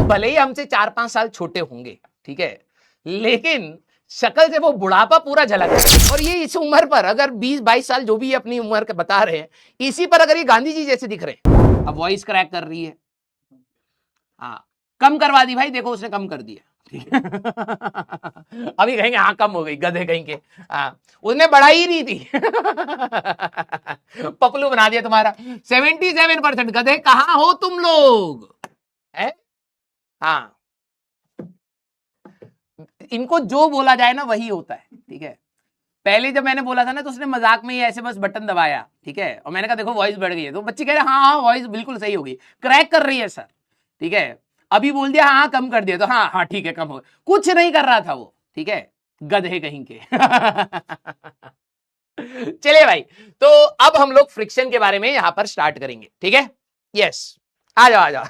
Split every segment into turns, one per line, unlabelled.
भले ही हमसे 4-5 साल छोटे होंगे, ठीक है, लेकिन शक्ल से वो बुढ़ापा पूरा झलक रहा है। और ये इस उम्र पर अगर 20-22 साल जो भी अपनी उम्र के बता रहे हैं, इसी पर अगर ये गांधी जी जैसे दिख रहे हैं। अब वॉइस क्रैक कर रही है, हाँ कम करवा दी भाई, देखो उसने कम कर दिया। अभी कहेंगे हाँ कम हो गई, गधे कहीं के। हाँ उसने बढ़ाई ही नहीं थी। पपलू बना दिया तुम्हारा। 77% गधे कहां हो तुम लोग है? हाँ इनको जो बोला जाए ना वही होता है, ठीक है। पहले जब मैंने बोला था ना तो उसने मजाक में ही ऐसे बस बटन दबाया, ठीक है, और मैंने कहा देखो वॉइस बढ़ गई है, तो बच्चे कह रहे हाँ हाँ वॉइस बिल्कुल सही होगी, क्रैक कर रही है सर, ठीक है। अभी बोल दिया हाँ कम कर दिया, तो हाँ हाँ ठीक है कम हो, कुछ नहीं कर रहा था वो, ठीक है, गधे कहीं के। चलिए भाई, तो अब हम लोग फ्रिक्शन के बारे में यहां पर स्टार्ट करेंगे, ठीक है। यस आ जाओ आ जाओ।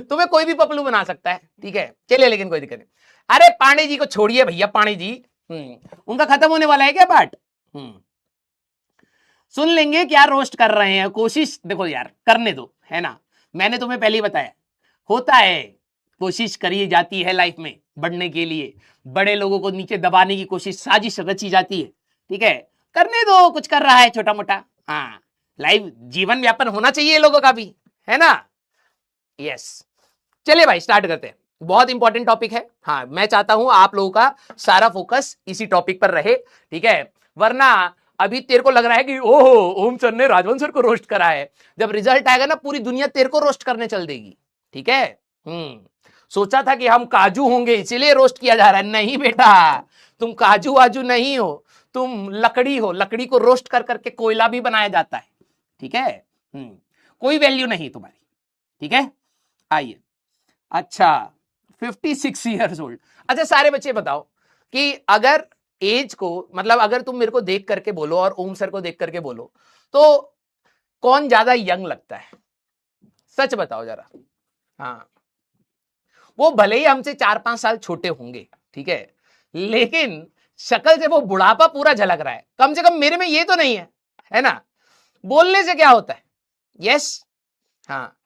तुम्हें कोई भी पपलू बना सकता है, ठीक है, चलिए, लेकिन कोई दिक्कत नहीं। अरे पांडे जी को छोड़िए भैया, पांडे जी उनका खत्म होने वाला है क्या पार्ट? सुन लेंगे क्या रोस्ट कर रहे हैं, कोशिश देखो यार करने दो, है ना। मैंने तुम्हें पहले ही बताया, होता है, कोशिश करी जाती है लाइफ में बढ़ने के लिए, बड़े लोगों को नीचे दबाने की कोशिश, साजिश रची जाती है, ठीक है, करने दो, कुछ कर रहा है छोटा मोटा। हाँ लाइफ जीवन व्यापन होना चाहिए लोगों का भी, है ना। यस चलिए भाई स्टार्ट करते हैं, बहुत इंपॉर्टेंट टॉपिक है। हाँ मैं चाहता हूं आप लोगों का सारा फोकस इसी टॉपिक पर रहे, ठीक है, वरना अभी तेरे को लग रहा है कि ओहो ओम सर ने राजवंश सर को रोस्ट करा है, जब रिजल्ट आएगा ना पूरी दुनिया तेरे को रोस्ट करने चल देगी, ठीक है। सोचा था कि हम काजू होंगे इसीलिए रोस्ट किया जा रहा है, नहीं बेटा, तुम काजू वाजू नहीं हो, तुम लकड़ी हो, लकड़ी को रोस्ट कर करके कोयला भी बनाया जाता है, ठीक है। कोई वैल्यू नहीं तुम्हारी, ठीक है। आइए, अच्छा 56 ईयर्स ओल्ड। अच्छा सारे बच्चे बताओ कि अगर एज को, मतलब अगर तुम मेरे को देख करके बोलो और ओम सर को देख करके बोलो, तो कौन ज्यादा यंग लगता है? सच बताओ जरा। हाँ वो भले ही हमसे 4-5 साल छोटे होंगे, ठीक है, लेकिन शक्ल से वो बुढ़ापा पूरा झलक रहा है, कम से कम मेरे में ये तो नहीं है ना। बोलने से क्या होता है? यस हाँ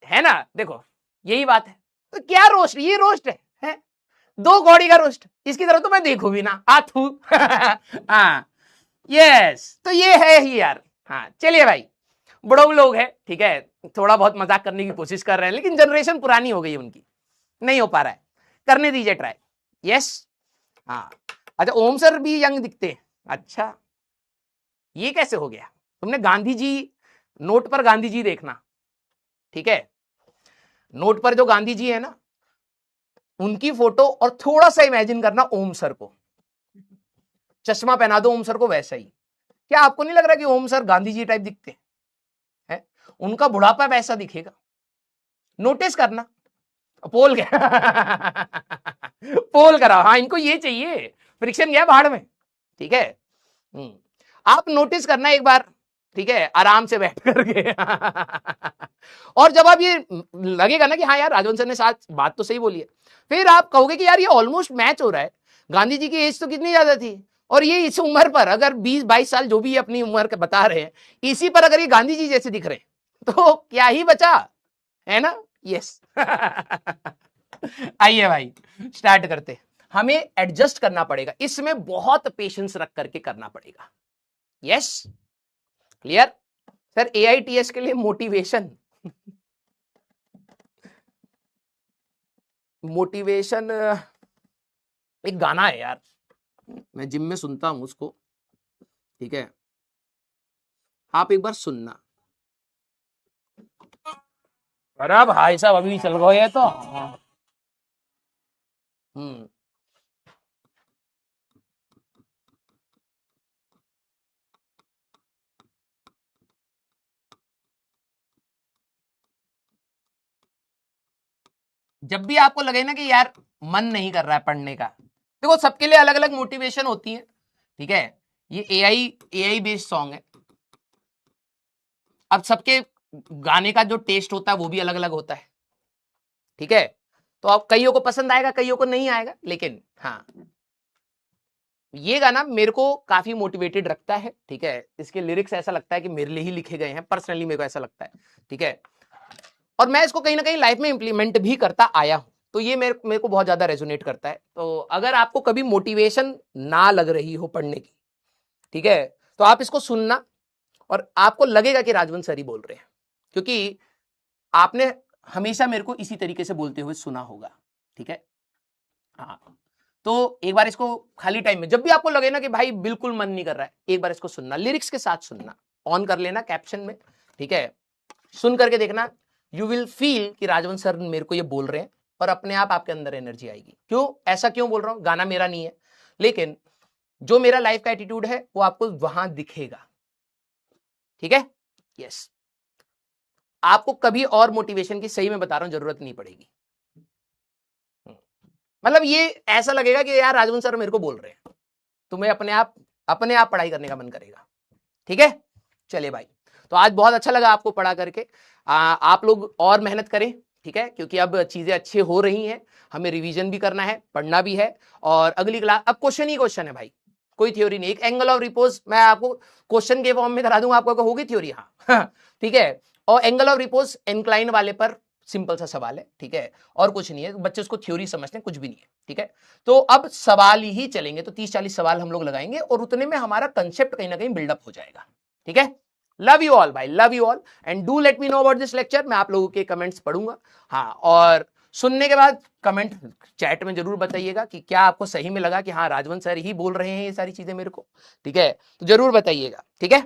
है ना, देखो यही बात है। तो क्या रोस्ट, ये रोस्ट है? दो कौड़ी का रोस्ट, इसकी तरफ तो मैं देखू भी ना आथू। हाँ यस तो ये है ही यार। हाँ चलिए भाई, बड़ो लोग है, ठीक है, थोड़ा बहुत मजाक करने की कोशिश कर रहे हैं, लेकिन जनरेशन पुरानी हो गई उनकी, नहीं हो पा रहा है, करने दीजिए ट्राई। यस हाँ अच्छा ओम सर भी यंग दिखते हैं, अच्छा ये कैसे हो गया? तुमने गांधी जी, नोट पर गांधी जी देखना, ठीक है, नोट पर जो गांधी जी है ना उनकी फोटो, और थोड़ा सा इमेजिन करना ओम सर को, चश्मा पहना दो ओम सर को वैसा ही, क्या आपको नहीं लग रहा कि ओम सर गांधी जी टाइप दिखते हैं? उनका बुढ़ापा वैसा दिखेगा, नोटिस करना। पोल क्या? पोल कराओ, हाँ इनको ये चाहिए, फ्रिक्शन गया बाहर में, ठीक है। आप नोटिस करना एक बार, ठीक है, आराम से बैठ करके। और जब आप ये लगेगा ना कि हाँ यार राजवंश सर ने साथ बात तो सही बोली है, फिर आप कहोगे कि यार ये ऑलमोस्ट मैच हो रहा है, गांधी जी की एज तो कितनी ज्यादा थी, और ये इस उम्र पर अगर 20-22 साल जो भी अपनी उम्र के बता रहे हैं, इसी पर अगर ये गांधी जी जैसे दिख रहे हैं, तो क्या ही बचा, है ना। यस आइए भाई स्टार्ट करते, हमें एडजस्ट करना पड़ेगा, इसमें बहुत पेशेंस रख करके करना पड़ेगा। यस क्लियर सर, AITS के लिए मोटिवेशन, मोटिवेशन एक गाना है यार, मैं जिम में सुनता हूं उसको, ठीक है, आप एक बार सुनना। अरे भाई साहब अभी चल गए तो। हम्म जब भी आपको लगे ना कि यार मन नहीं कर रहा है पढ़ने का, देखो सबके लिए अलग अलग मोटिवेशन होती है, ठीक है, ये एआई बेस्ड सॉन्ग है, अब सबके गाने का जो टेस्ट होता है वो भी अलग अलग होता है, ठीक है, तो अब कईयों को पसंद आएगा कईयों को नहीं आएगा, लेकिन हाँ ये गाना मेरे को काफी मोटिवेटेड रखता है, ठीक है, इसके लिरिक्स ऐसा लगता है कि मेरे लिए ही लिखे गए हैं, पर्सनली मेरे को ऐसा लगता है, ठीक है। और मैं इसको कहीं ना कहीं लाइफ में इंप्लीमेंट भी करता आया हूं, तो ये मेरे को बहुत ज्यादा रेजोनेट करता है। तो अगर आपको कभी मोटिवेशन ना लग रही हो पढ़ने की, ठीक है, तो आप इसको सुनना और आपको लगेगा कि राजवंश सर ही बोल रहे हैं, क्योंकि आपने हमेशा मेरे को इसी तरीके से बोलते हुए सुना होगा, ठीक है। हाँ, तो एक बार इसको खाली टाइम में जब भी आपको लगे ना कि भाई बिल्कुल मन नहीं कर रहा है, एक बार इसको सुनना, लिरिक्स के साथ सुनना, ऑन कर लेना कैप्शन में, ठीक है, सुन करके देखना, यू विल फील कि राजवंश सर मेरे को ये बोल रहे हैं, और अपने आप आपके अंदर एनर्जी आएगी। क्यों ऐसा क्यों बोल रहा हूं, गाना मेरा नहीं है, लेकिन जो मेरा लाइफ का एटीट्यूड है वो आपको वहां दिखेगा, ठीक है। यस, आपको कभी और मोटिवेशन की, सही में बता रहा हूं, जरूरत नहीं पड़ेगी। मतलब ये ऐसा लगेगा कि यार राजवंश सर मेरे को बोल रहे हैं, तुम्हें अपने आप पढ़ाई करने का मन करेगा, ठीक है। चलिए भाई, तो आज बहुत अच्छा लगा आपको पढ़ा करके। आप लोग और मेहनत करें, ठीक है, क्योंकि अब चीजें अच्छी हो रही हैं, हमें रिवीजन भी करना है, पढ़ना भी है, और अगली क्लास अब क्वेश्चन ही क्वेश्चन है भाई, कोई थ्योरी नहीं। एक एंगल ऑफ रिपोज मैं आपको क्वेश्चन के फॉर्म में करा दूंगा, आपको होगी थ्योरी, हाँ ठीक है। और एंगल ऑफ रिपोज इंक्लाइन वाले पर सिंपल सा सवाल है, ठीक है, और कुछ नहीं है, बच्चे उसको थ्योरी समझते हैं, कुछ भी नहीं है, ठीक है। तो अब सवाल ही चलेंगे, तो 30-40 सवाल हम लोग लगाएंगे, और उतने में हमारा कंसेप्ट कहीं ना कहीं बिल्डअप हो जाएगा, ठीक है। लव यू ऑल भाई, love you all, and do let me know about this lecture. मैं आप लोगों के कमेंट्स पढ़ूंगा, हाँ, और सुनने के बाद कमेंट चैट में जरूर बताइएगा कि क्या आपको सही में लगा कि हाँ राजवंश सर ही बोल रहे हैं ये सारी चीजें मेरे को, ठीक है, तो जरूर बताइएगा, ठीक है।